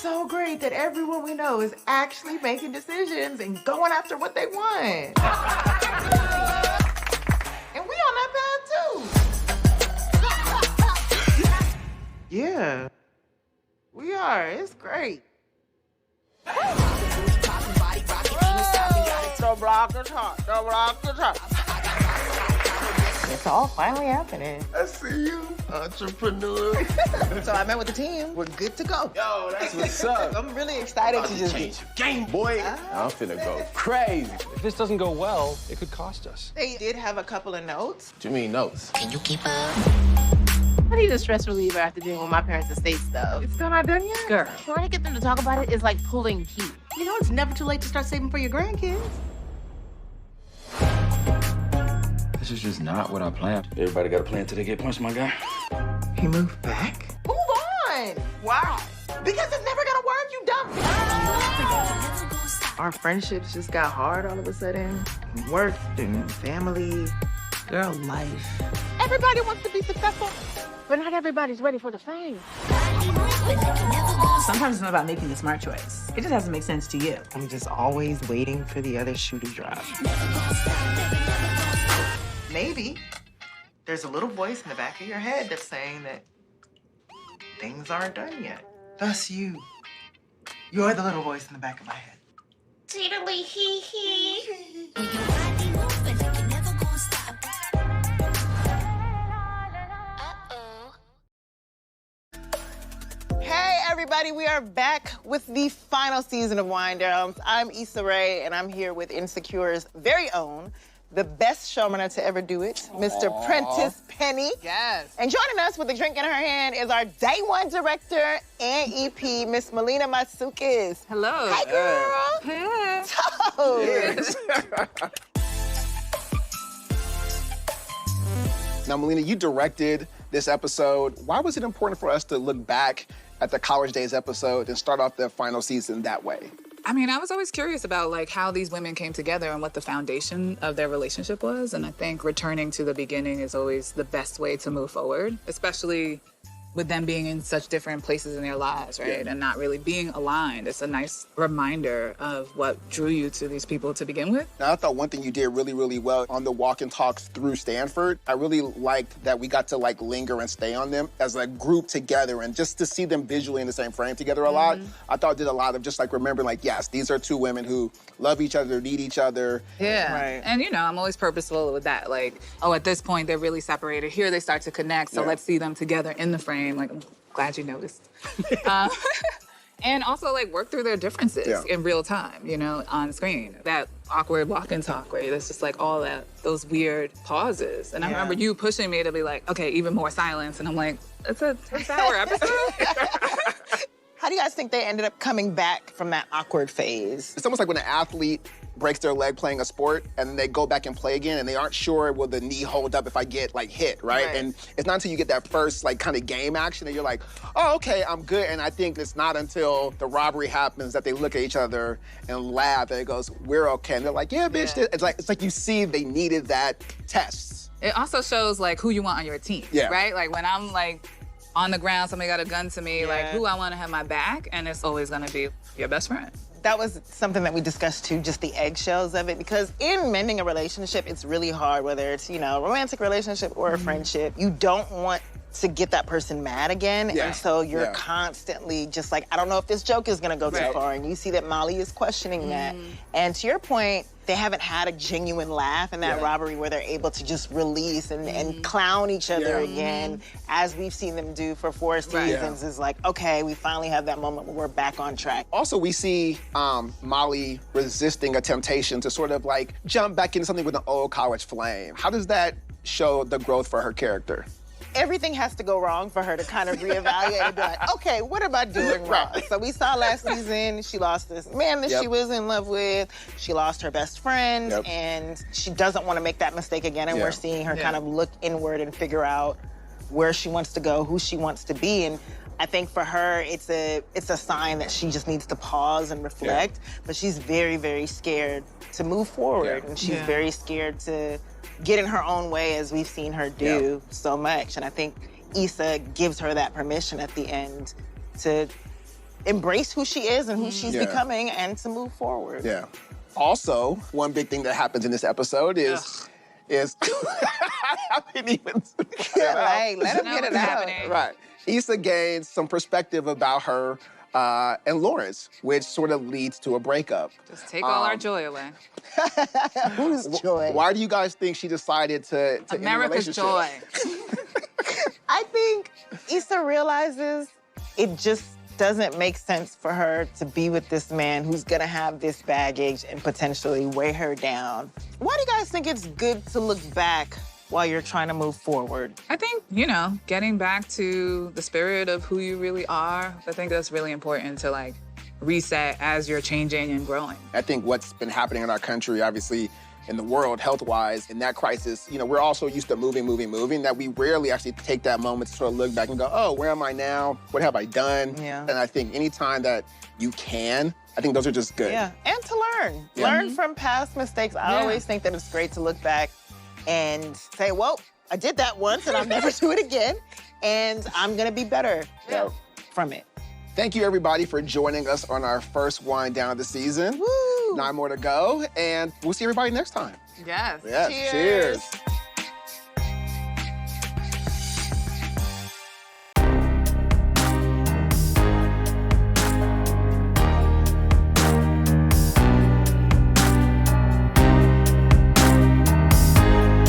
so great that everyone we know is actually making decisions and going after what they want. And we on that path too. Yeah, we are. It's great. The block is hot. The block is hot. It's all finally happening. I see you, entrepreneur. So I met with the team. We're good to go. Yo, that's what's up. I'm really excited to just change your game, boy. I'm finna go crazy. If this doesn't go well, it could cost us. They did have a couple of notes. What you mean notes? Can you keep up? I need a stress reliever after dealing with my parents' estate stuff. It's still not done yet? Girl, trying to get them to talk about it is like pulling teeth. You know, it's never too late to start saving for your grandkids. This is just not what I planned. Everybody got a plan till they get punched, my guy. He moved back? Move on! Why? Because it's never gonna work, you dumb. Our friendships just got hard all of a sudden. Work and family. Girl, life. Everybody wants to be successful, but not everybody's ready for the fame. Sometimes it's not about making the smart choice. It just has to make sense to you. I'm just always waiting for the other shoe to drop. Maybe there's a little voice in the back of your head that's saying that things aren't done yet. Thus you. You're the little voice in the back of my head. Tiddly hee hee. Hey everybody, we are back with the final season of Wine Downs. I'm Issa Rae, and I'm here with Insecure's very own, the best showrunner to ever do it, Mr. Prentice Penny. Yes. And joining us with a drink in her hand is our day one director and EP, Miss Melina Matsukis. Hello. Hi, girl. Hey. Toes. Now, Melina, you directed this episode. Why was it important for us to look back at the college days episode and start off the final season that way? I mean, I was always curious about like how these women came together and what the foundation of their relationship was. And I think returning to the beginning is always the best way to move forward, especially with them being in such different places in their lives, right? Yeah. And not really being aligned. It's a nice reminder of what drew you to these people to begin with. Now, I thought one thing you did really, really well on the walk and talks through Stanford, I really liked that we got to like linger and stay on them as a group together, and just to see them visually in the same frame together a lot, I thought did a lot of just like remembering like, yes, these are two women who love each other, need each other. Yeah. Right. And you know, I'm always purposeful with that. Like, oh, at this point, they're really separated. Here they start to connect. So Yeah. let's see them together in the frame. Like, I'm glad you noticed. And also, like, work through their differences in real time, you know, on screen. That awkward walk and talk, right? It's just like all that, those weird pauses. And I remember you pushing me to be like, okay, even more silence. And I'm like, it's a 10-hour episode. How do you guys think they ended up coming back from that awkward phase? It's almost like when an athlete breaks their leg playing a sport and then they go back and play again and they aren't sure, will the knee hold up if I get like hit, right? And it's not until you get that first like kind of game action that you're like, oh, okay, I'm good. And I think it's not until the robbery happens that they look at each other and laugh and it goes, we're okay. And they're like, yeah, bitch. It's like you see they needed that test. It also shows like who you want on your team, Yeah. right? Like when I'm like on the ground, somebody got a gun to me, like who I want to have my back, and it's always gonna be your best friend. That was something that we discussed too, just the eggshells of it, because in mending a relationship, it's really hard, whether it's, you know, a romantic relationship or a friendship. You don't want to get that person mad again, and so you're constantly just like, I don't know if this joke is gonna go too far, and you see that Molly is questioning that. And to your point, they haven't had a genuine laugh in that robbery where they're able to just release and clown each other again, as we've seen them do for 4 seasons. Is like, okay, we finally have that moment where we're back on track. Also, we see Molly resisting a temptation to sort of like jump back into something with an old college flame. How does that show the growth for her character? Everything has to go wrong for her to kind of reevaluate and be like, okay, what am I doing wrong? So we saw last season, she lost this man that she was in love with. She lost her best friend, and she doesn't want to make that mistake again. And we're seeing her kind of look inward and figure out where she wants to go, who she wants to be. And I think for her, it's a sign that she just needs to pause and reflect. But she's very, very scared to move forward. And she's very scared to get in her own way, as we've seen her do so much. And I think Issa gives her that permission at the end to embrace who she is and who she's becoming and to move forward. Yeah. Also, one big thing that happens in this episode is I didn't even Right, let him get it out. Right. Issa gains some perspective about her and Lawrence, which sort of leads to a breakup. Just take all our joy away. Who's Joy? Why do you guys think she decided to America's end the joy. I think Issa realizes it just doesn't make sense for her to be with this man who's gonna have this baggage and potentially weigh her down. Why do you guys think it's good to look back while you're trying to move forward? I think, getting back to the spirit of who you really are, I think that's really important to like reset as you're changing and growing. I think what's been happening in our country, obviously, in the world, health-wise, in that crisis, we're all so used to moving, that we rarely actually take that moment to sort of look back and go, oh, where am I now? What have I done? Yeah. And I think anytime that you can, I think those are just good. Yeah, and to learn. Yeah. Learn from past mistakes. I always think that it's great to look back and say, well, I did that once and I'll never do it again. And I'm gonna be better from it. Thank you, everybody, for joining us on our first wind down of the season. Woo! 9 more to go, and we'll see everybody next time. Yes. Yes, cheers.